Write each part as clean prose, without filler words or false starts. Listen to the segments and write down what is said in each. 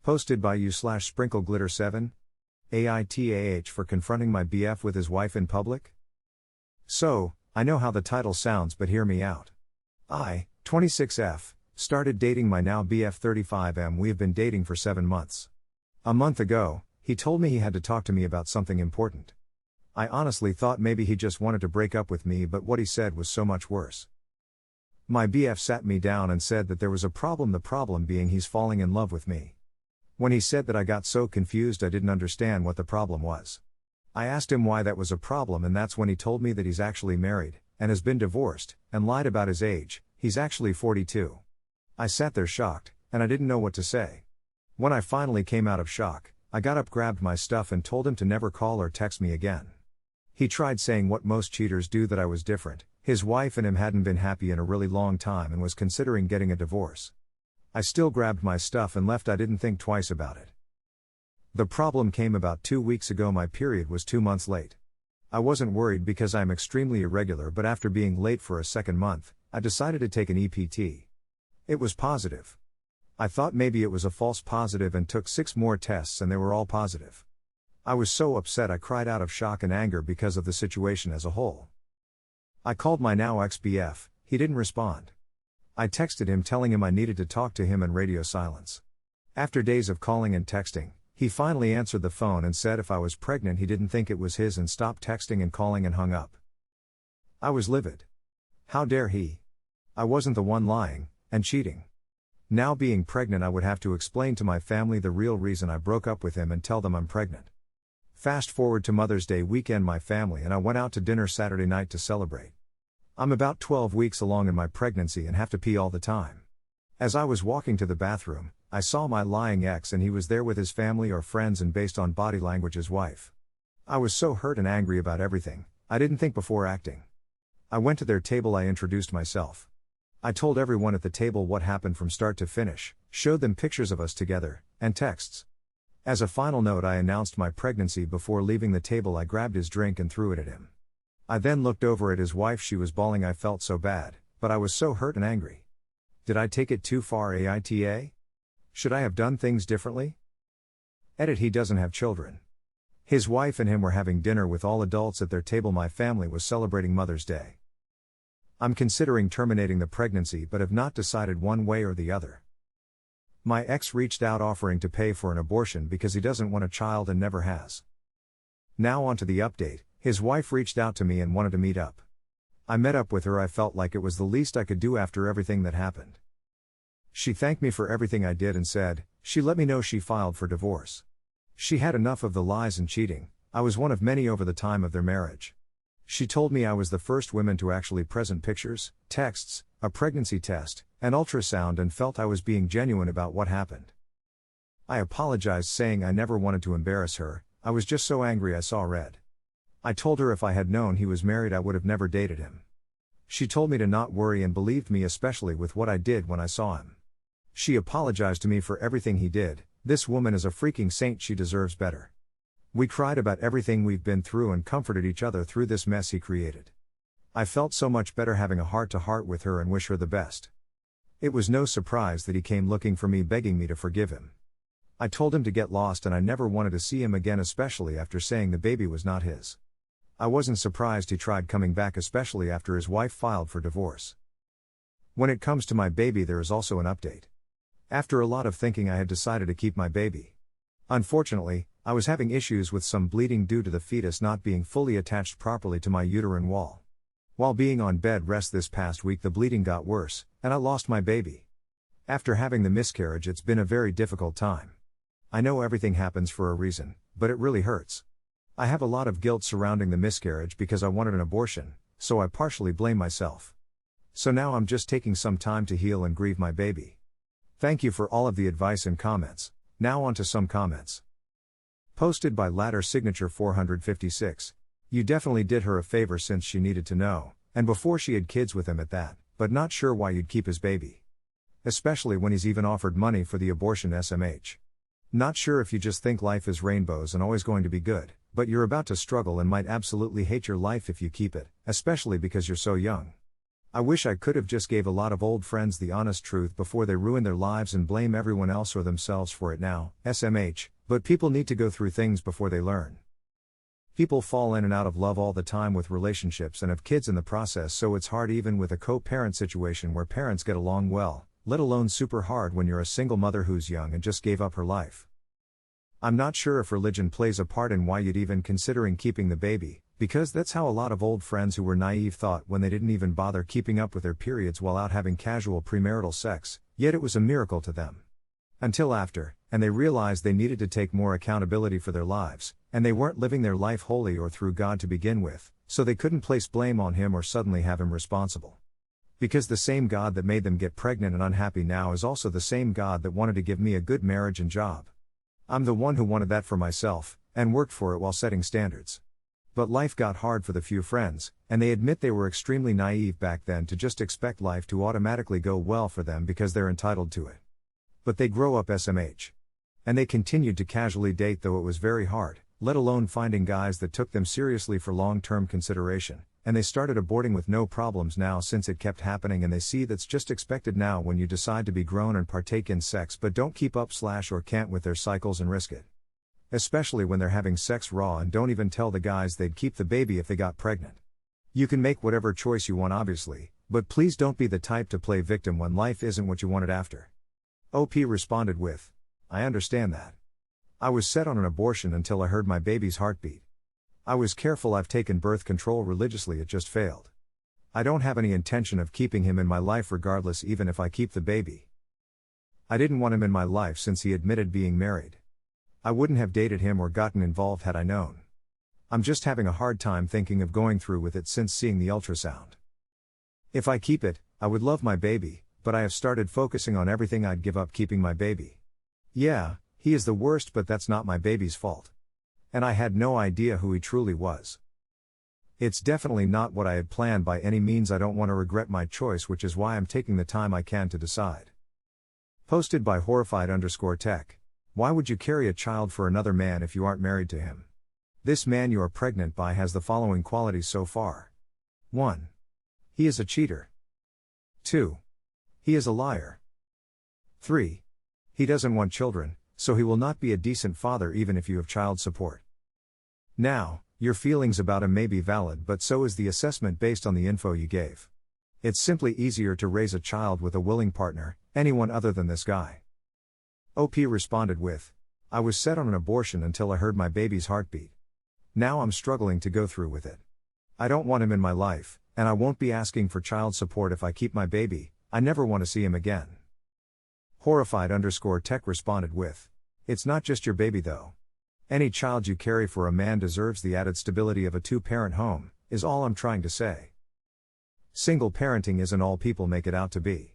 Posted by you/sprinkleglitter7. AITAH for confronting my BF with his wife in public? So, I know how the title sounds, but hear me out. I, 26F, started dating my now BF 35M. We have been dating for 7 months. A month ago, he told me he had to talk to me about something important. I honestly thought maybe he just wanted to break up with me, but what he said was so much worse. My BF sat me down and said that there was a problem, the problem being he's falling in love with me. When he said that, I got so confused I didn't understand what the problem was. I asked him why that was a problem, and that's when he told me that he's actually married, and has been divorced, and lied about his age. He's actually 42. I sat there shocked, and I didn't know what to say. When I finally came out of shock, I got up, grabbed my stuff, and told him to never call or text me again. He tried saying what most cheaters do, that I was different. His wife and him hadn't been happy in a really long time and was considering getting a divorce. I still grabbed my stuff and left. I didn't think twice about it. The problem came about 2 weeks ago. My period was 2 months late. I wasn't worried because I'm extremely irregular, but after being late for a second month, I decided to take an EPT. It was positive. I thought maybe it was a false positive and took 6 more tests and they were all positive. I was so upset I cried out of shock and anger because of the situation as a whole. I called my now ex-BF, he didn't respond. I texted him telling him I needed to talk to him, and radio silence. After days of calling and texting, he finally answered the phone and said if I was pregnant he didn't think it was his, and stopped texting and calling and hung up. I was livid. How dare he? I wasn't the one lying and cheating. Now being pregnant, I would have to explain to my family the real reason I broke up with him and tell them I'm pregnant. Fast forward to Mother's Day weekend, my family and I went out to dinner Saturday night to celebrate. I'm about 12 weeks along in my pregnancy and have to pee all the time. As I was walking to the bathroom, I saw my lying ex, and he was there with his family or friends, and based on body language, his wife. I was so hurt and angry about everything, I didn't think before acting. I went to their table, I introduced myself. I told everyone at the table what happened from start to finish, showed them pictures of us together, and texts. As a final note, I announced my pregnancy. Before leaving the table, I grabbed his drink and threw it at him. I then looked over at his wife. She was bawling. I felt so bad, but I was so hurt and angry. Did I take it too far, AITA? Should I have done things differently? Edit: he doesn't have children. His wife and him were having dinner with all adults at their table. My family was celebrating Mother's Day. I'm considering terminating the pregnancy but have not decided one way or the other. My ex reached out offering to pay for an abortion because he doesn't want a child and never has. Now on to the update. His wife reached out to me and wanted to meet up. I met up with her. I felt like it was the least I could do after everything that happened. She thanked me for everything I did and said she let me know she filed for divorce. She had enough of the lies and cheating. I was one of many over the time of their marriage. She told me I was the first woman to actually present pictures, texts, a pregnancy test, an ultrasound, and felt I was being genuine about what happened. I apologized, saying I never wanted to embarrass her. I was just so angry I saw red. I told her if I had known he was married I would have never dated him. She told me to not worry and believed me, especially with what I did when I saw him. She apologized to me for everything he did. This woman is a freaking saint. She deserves better. We cried about everything we've been through and comforted each other through this mess he created. I felt so much better having a heart-to-heart with her and wish her the best. It was no surprise that he came looking for me, begging me to forgive him. I told him to get lost and I never wanted to see him again, especially after saying the baby was not his. I wasn't surprised he tried coming back, especially after his wife filed for divorce. When it comes to my baby, there is also an update. After a lot of thinking, I had decided to keep my baby. Unfortunately, I was having issues with some bleeding due to the fetus not being fully attached properly to my uterine wall. While being on bed rest this past week, the bleeding got worse, and I lost my baby. After having the miscarriage, it's been a very difficult time. I know everything happens for a reason, but it really hurts. I have a lot of guilt surrounding the miscarriage because I wanted an abortion, so I partially blame myself. So now I'm just taking some time to heal and grieve my baby. Thank you for all of the advice and comments. Now on to some comments. Posted by Ladder Signature 456. You definitely did her a favor since she needed to know, and before she had kids with him at that, but not sure why you'd keep his baby. Especially when he's even offered money for the abortion. SMH. Not sure if you just think life is rainbows and always going to be good, but you're about to struggle and might absolutely hate your life if you keep it, especially because you're so young. I wish I could have just gave a lot of old friends the honest truth before they ruin their lives and blame everyone else or themselves for it now, SMH, but people need to go through things before they learn. People fall in and out of love all the time with relationships and have kids in the process, so it's hard even with a co-parent situation where parents get along well, let alone super hard when you're a single mother who's young and just gave up her life. I'm not sure if religion plays a part in why you'd even considering keeping the baby, because that's how a lot of old friends who were naive thought when they didn't even bother keeping up with their periods while out having casual premarital sex, yet it was a miracle to them. Until after, and they realized they needed to take more accountability for their lives, and they weren't living their life wholly or through God to begin with, so they couldn't place blame on Him or suddenly have Him responsible. Because the same God that made them get pregnant and unhappy now is also the same God that wanted to give me a good marriage and job. I'm the one who wanted that for myself, and worked for it while setting standards. But life got hard for the few friends, and they admit they were extremely naive back then to just expect life to automatically go well for them because they're entitled to it. But they grow up SMH. And they continued to casually date, though it was very hard, let alone finding guys that took them seriously for long-term consideration, and they started aborting with no problems now since it kept happening, and they see that's just expected now when you decide to be grown and partake in sex but don't keep up or can't with their cycles and risk it. Especially when they're having sex raw and don't even tell the guys they'd keep the baby if they got pregnant. You can make whatever choice you want obviously, but please don't be the type to play victim when life isn't what you wanted after. OP responded with, I understand that. I was set on an abortion until I heard my baby's heartbeat. I was careful. I've taken birth control religiously, it just failed. I don't have any intention of keeping him in my life regardless, even if I keep the baby. I didn't want him in my life since he admitted being married. I wouldn't have dated him or gotten involved had I known. I'm just having a hard time thinking of going through with it since seeing the ultrasound. If I keep it, I would love my baby, but I have started focusing on everything I'd give up keeping my baby. Yeah, he is the worst, but that's not my baby's fault. And I had no idea who he truly was. It's definitely not what I had planned by any means. I don't want to regret my choice, which is why I'm taking the time I can to decide. Posted by horrified_tech. Why would you carry a child for another man if you aren't married to him? This man you are pregnant by has the following qualities so far. 1. He is a cheater. 2. He is a liar. 3. He doesn't want children, so he will not be a decent father even if you have child support. Now, your feelings about him may be valid, but so is the assessment based on the info you gave. It's simply easier to raise a child with a willing partner, anyone other than this guy. OP responded with, I was set on an abortion until I heard my baby's heartbeat. Now I'm struggling to go through with it. I don't want him in my life, and I won't be asking for child support if I keep my baby. I never want to see him again. Horrified_tech responded with, it's not just your baby though. Any child you carry for a man deserves the added stability of a two-parent home, is all I'm trying to say. Single parenting isn't all people make it out to be.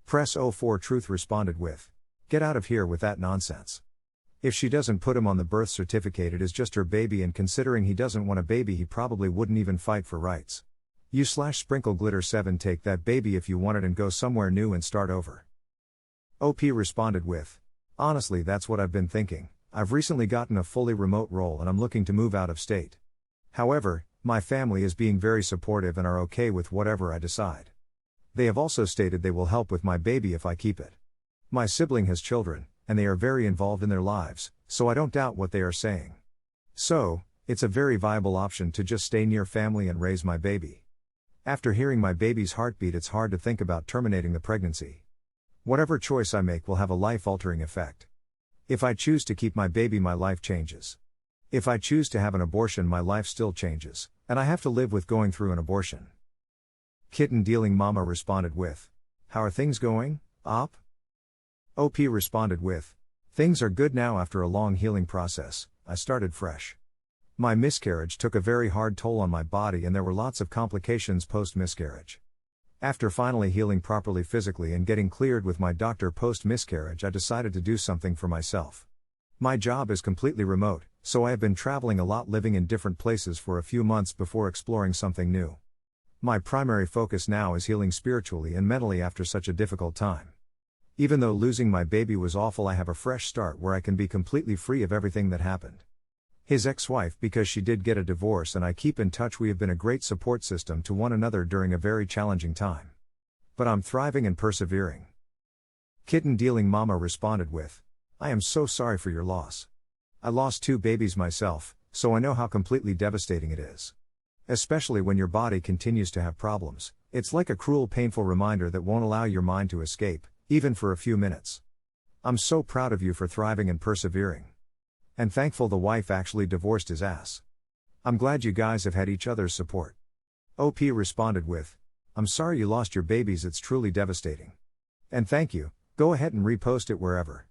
Press04 Truth responded with, get out of here with that nonsense. If she doesn't put him on the birth certificate, it is just her baby, and considering he doesn't want a baby, he probably wouldn't even fight for rights. You/sprinkleglitter7 take that baby if you want it and go somewhere new and start over. OP responded with, honestly, that's what I've been thinking. I've recently gotten a fully remote role and I'm looking to move out of state. However, my family is being very supportive and are okay with whatever I decide. They have also stated they will help with my baby if I keep it. My sibling has children, and they are very involved in their lives, so I don't doubt what they are saying. So, it's a very viable option to just stay near family and raise my baby. After hearing my baby's heartbeat, it's hard to think about terminating the pregnancy. Whatever choice I make will have a life-altering effect. If I choose to keep my baby, my life changes. If I choose to have an abortion, my life still changes, and I have to live with going through an abortion. Kitten Dealing Mama responded with, how are things going, Op? OP responded with, things are good now after a long healing process. I started fresh. My miscarriage took a very hard toll on my body and there were lots of complications post-miscarriage. After finally healing properly physically and getting cleared with my doctor post-miscarriage, I decided to do something for myself. My job is completely remote, so I have been traveling a lot, living in different places for a few months before exploring something new. My primary focus now is healing spiritually and mentally after such a difficult time. Even though losing my baby was awful, I have a fresh start where I can be completely free of everything that happened. His ex-wife because she did get a divorce and I keep in touch. We have been a great support system to one another during a very challenging time. But I'm thriving and persevering. Kitten dealing mama responded with, I am so sorry for your loss. I lost 2 babies myself, so I know how completely devastating it is. Especially when your body continues to have problems, it's like a cruel painful reminder that won't allow your mind to escape, even for a few minutes. I'm so proud of you for thriving and persevering. And thankful the wife actually divorced his ass. I'm glad you guys have had each other's support. OP responded with, I'm sorry you lost your babies, it's truly devastating. And thank you, go ahead and repost it wherever.